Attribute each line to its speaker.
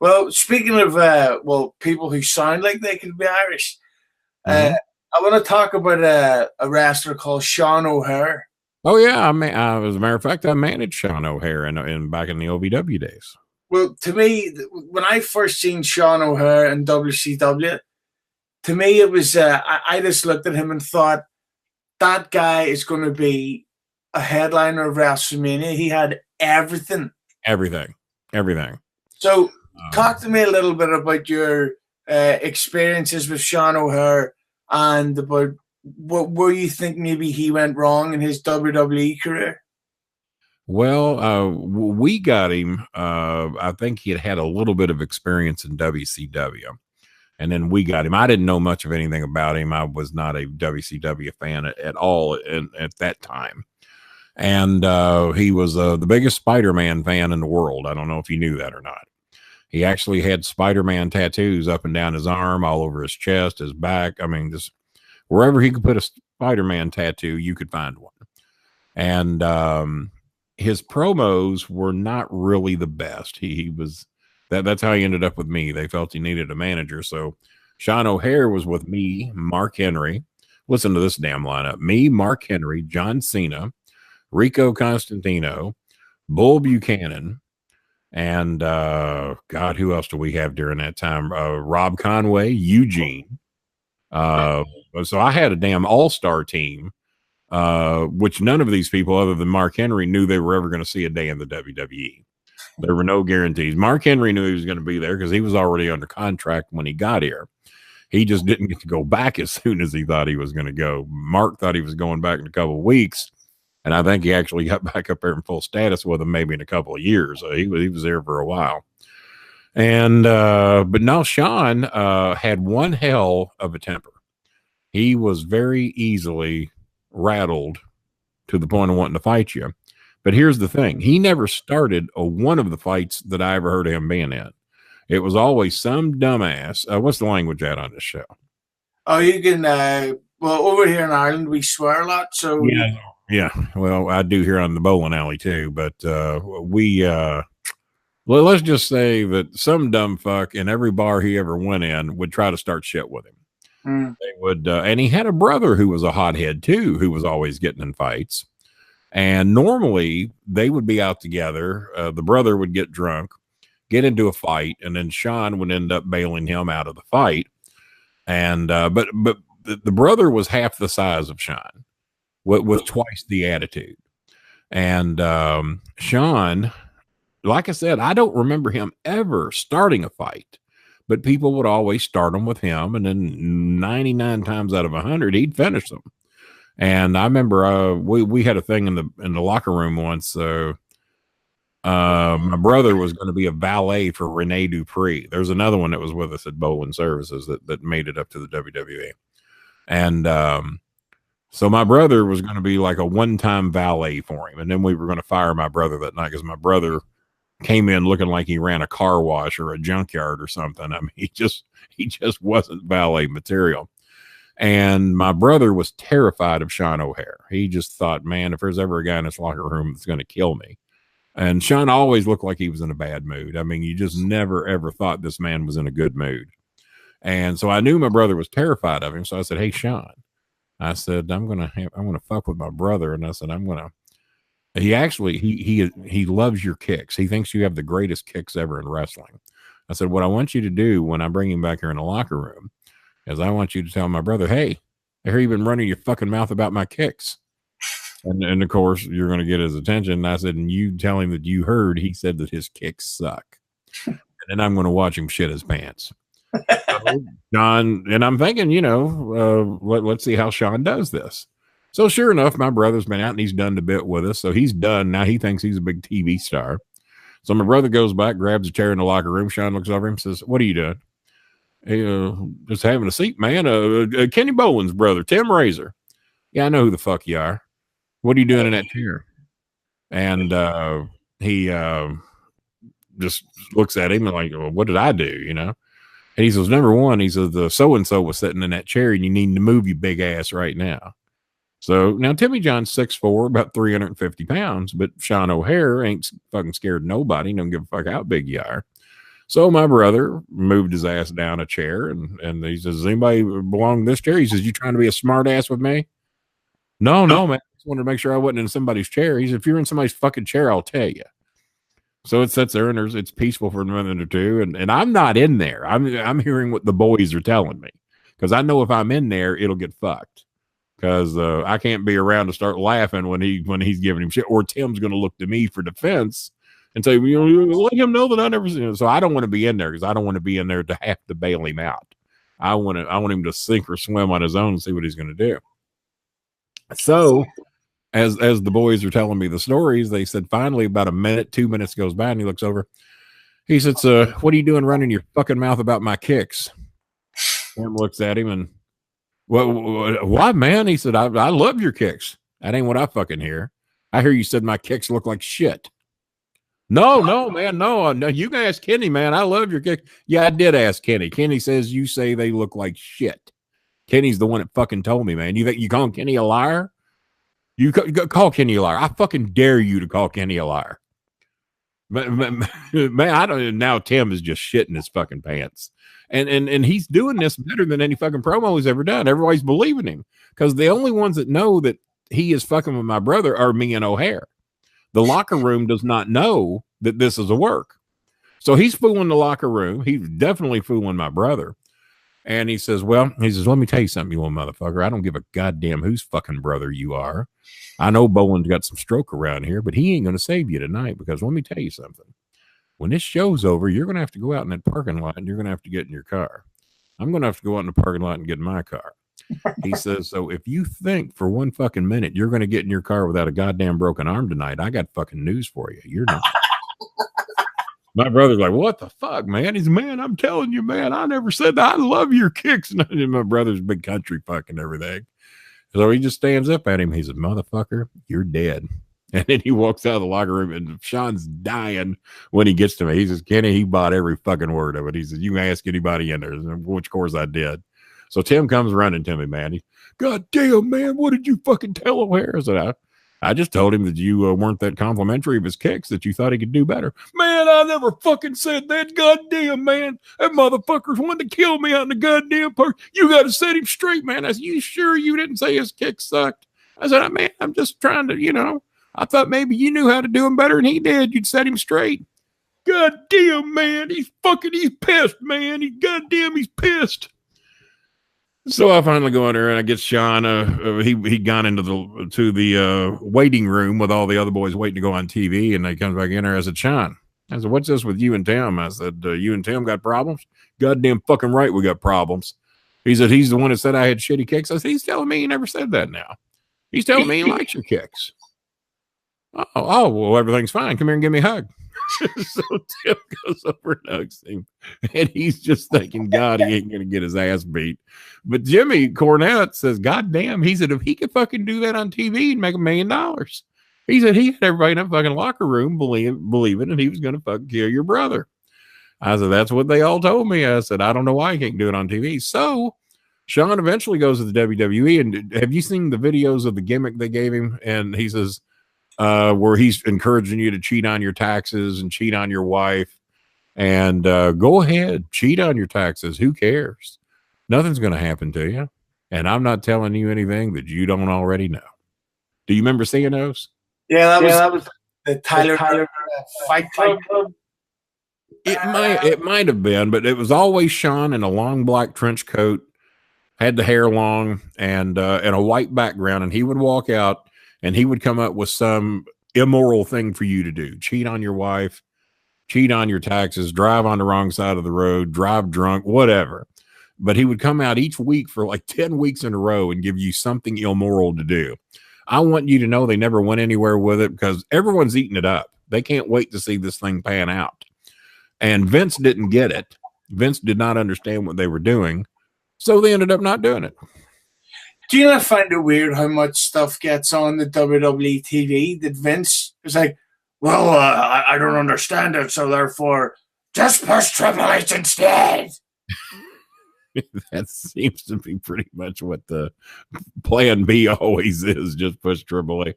Speaker 1: Well, speaking of people who sound like they could be Irish, uh,
Speaker 2: Hmm.
Speaker 1: I want to talk about a wrestler called Sean O'Hare.
Speaker 2: Oh yeah, as a matter of fact, I managed Sean O'Hare in back in the OVW days.
Speaker 1: Well, to me, when I first seen Sean O'Hare in WCW, to me it was I just looked at him and thought that guy is going to be a headliner of WrestleMania. He had everything.
Speaker 2: Everything, everything.
Speaker 1: So, talk
Speaker 2: Um,
Speaker 1: to me a little bit about your experiences with Sean O'Hare and about where you think maybe he went wrong in his WWE career.
Speaker 2: we got him. I think he had a little bit of experience in WCW, and then we got him. I didn't know much of anything about him. I was not a WCW fan at all at that time. And he was the biggest Spider-Man fan in the world. I don't know if you knew that or not. He actually had Spider-Man tattoos up and down his arm, all over his chest, his back. I mean, just wherever he could put a Spider-Man tattoo, you could find one. And his promos were not really the best. He was that's how he ended up with me. They felt he needed a manager. So Sean O'Hare was with me, Mark Henry. Listen to this damn lineup. Me, Mark Henry, John Cena, Rico Constantino, Bull Buchanan, and God, who else do we have during that time? Rob Conway, Eugene. Uh, so I had a damn all-star team, which none of these people, other than Mark Henry, knew they were ever going to see a day in the WWE. There were no guarantees. Mark Henry knew he was going to be there because he was already under contract when he got here. He just didn't get to go back as soon as he thought he was going to go. Mark thought he was going back in a couple of weeks. And I think he actually got back up there in full status with him maybe in a couple of years. He was there for a while. And but now Sean had one hell of a temper. He was very easily rattled to the point of wanting to fight you. But here's the thing. He never started one of the fights that I ever heard of him being in. It was always some dumbass. What's the language at on this show?
Speaker 1: Oh, you can. Well, over here in Ireland, we swear a lot. So,
Speaker 2: Yeah. Yeah. Well, I do here on the bowling alley too, but well, let's just say that some dumb fuck in every bar he ever went in would try to start shit with him.
Speaker 1: mm,
Speaker 2: They would, and he had a brother who was a hothead too, who was always getting in fights. And normally they would be out together. The brother would get drunk, get into a fight, and then Sean would end up bailing him out of the fight. And but the brother was half the size of Sean, with twice the attitude. And Sean, like I said, I don't remember him ever starting a fight, but people would always start them with him, and then 99 times out of 100, he'd finish them. And I remember we had a thing in the locker room once. So my brother was going to be a valet for Rene Dupree. There's another one that was with us at Bolin Services that made it up to the WWE. And so my brother was going to be like a one-time valet for him. And then we were going to fire my brother that night because my brother came in looking like he ran a car wash or a junkyard or something. I mean, he just wasn't valet material. And my brother was terrified of Sean O'Hare. He just thought, man, if there's ever a guy in this locker room that's going to kill me. And Sean always looked like he was in a bad mood. I mean, you just never, ever thought this man was in a good mood. And so I knew my brother was terrified of him. So I said, hey, Sean, I said, I'm going to fuck with my brother. And I said, he loves your kicks. He thinks you have the greatest kicks ever in wrestling. I said, what I want you to do when I bring him back here in the locker room is I want you to tell my brother, hey, I hear you've been running your fucking mouth about my kicks. And of course, you're going to get his attention. And I said, and you tell him that you heard he said that his kicks suck. And then I'm going to watch him shit his pants. So, Sean, and I'm thinking, let's see how Sean does this. So sure enough, my brother's been out and he's done the bit with us. So he's done. Now he thinks he's a big TV star. So my brother goes back, grabs a chair in the locker room. Sean looks over him and says, what are you doing? Hey, just having a seat, man. Kenny Bolin's brother, Tim Razor. Yeah, I know who the fuck you are. What are you doing in that chair? And he just looks at him and like, well, what did I do? And he says, number one, he says, the so-and-so was sitting in that chair and you need to move your big ass right now. So now Timmy John's 6'4", about 350 pounds, but Sean O'Hare ain't fucking scared of nobody. Don't give a fuck how big you are. So my brother moved his ass down a chair, and he says, "Does anybody belong in this chair?" He says, "You trying to be a smart ass with me?" No, man. I just wanted to make sure I wasn't in somebody's chair. He said, "If you're in somebody's fucking chair, I'll tell you." So it sits there and it's peaceful for a minute or two, and I'm not in there. I'm hearing what the boys are telling me, because I know if I'm in there, it'll get fucked. Because I can't be around to start laughing when he's giving him shit, or Tim's going to look to me for defense and say, let him know that I never seen it. So I don't want to be in there, because I don't want to be in there to have to bail him out. I want him to sink or swim on his own and see what he's going to do. So as the boys are telling me the stories, they said finally about a minute, 2 minutes goes by, and he looks over. He says, "What are you doing running your fucking mouth about my kicks?" Tim looks at him and, "What, man?" He said, I love your kicks. That ain't what I fucking hear. I hear you said my kicks look like shit." No, man, no. You can ask Kenny, man. I love your kicks. Yeah, I did ask Kenny. Kenny says you say they look like shit. Kenny's the one that fucking told me, man. You think you calling Kenny a liar? You call Kenny a liar. I fucking dare you to call Kenny a liar. Man, I don't. Now Tim is just shitting his fucking pants, and he's doing this better than any fucking promo he's ever done. Everybody's believing him, because the only ones that know that he is fucking with my brother are me and O'Hare. The locker room does not know that this is a work, so he's fooling the locker room. He's definitely fooling my brother. And he says, "Let me tell you something, you little motherfucker. I don't give a goddamn whose fucking brother you are. I know Bolin's got some stroke around here, but he ain't going to save you tonight, because let me tell you something. When this show's over, you're going to have to go out in that parking lot, and you're going to have to get in your car. I'm going to have to go out in the parking lot and get in my car." He says, "So if you think for one fucking minute you're going to get in your car without a goddamn broken arm tonight, I got fucking news for you. You're not." My brother's like, "What the fuck, man?" He's, "Man, I'm telling you, man, I never said that. I love your kicks." And my brother's big country fucking everything. So he just stands up at him. He says, "Motherfucker, you're dead." And then he walks out of the locker room, and Sean's dying when he gets to me. He says, "Kenny, he bought every fucking word of it." He says, "You can ask anybody in there," which of course I did. So Tim comes running to me, man. "God damn, man, what did you fucking tell O'Hare?" I said, I just told him that you weren't that complimentary of his kicks, that you thought he could do better." "Man, I never fucking said that. Goddamn, man. That motherfucker's wanting to kill me out in the goddamn park. You got to set him straight, man." I said, "You sure you didn't say his kicks sucked?" I said, "Man, I'm just trying to, I thought maybe you knew how to do him better than he did. You'd set him straight." "God damn, man. He's pissed, man. He's pissed." So I finally go in there and I get Sean. He'd gone into the waiting room with all the other boys waiting to go on TV, and he comes back in there. I said, "Sean," I said, "what's this with you and Tim?" I said, "You and Tim got problems?" "Goddamn fucking right, we got problems." He said, "He's the one that said I had shitty kicks." I said, "He's telling me he never said that now. He's telling me he likes your kicks." Oh, well, everything's fine. Come here and give me a hug." So Tim goes over and hugs him, and he's just thinking, God, he ain't going to get his ass beat. But Jimmy Cornette says, "God damn," he said, "if he could fucking do that on TV, he'd make $1 million. He said he had everybody in that fucking locker room believing that he was going to fucking kill your brother." I said, "That's what they all told me." I said, "I don't know why he can't do it on TV." So Sean eventually goes to the WWE, and have you seen the videos of the gimmick they gave him? And he says, where he's encouraging you to cheat on your taxes and cheat on your wife, and go ahead, cheat on your taxes. Who cares? Nothing's going to happen to you. And I'm not telling you anything that you don't already know. Do you remember seeing those?
Speaker 1: Yeah, that was the Tyler Fight Club.
Speaker 2: It might have been, but it was always Sean in a long black trench coat, had the hair long, and a white background, and he would walk out and he would come up with some immoral thing for you to do. Cheat on your wife, cheat on your taxes, drive on the wrong side of the road, drive drunk, whatever. But he would come out each week for like 10 weeks in a row and give you something immoral to do. I want you to know they never went anywhere with it, because everyone's eating it up. They can't wait to see this thing pan out. And Vince didn't get it. Vince did not understand what they were doing, so they ended up not doing it.
Speaker 1: Do you not find it weird how much stuff gets on the WWE TV that Vince is like, "Well, I don't understand it, so therefore just push Triple H instead"?
Speaker 2: That seems to be pretty much what the plan B always is. Just push Triple H.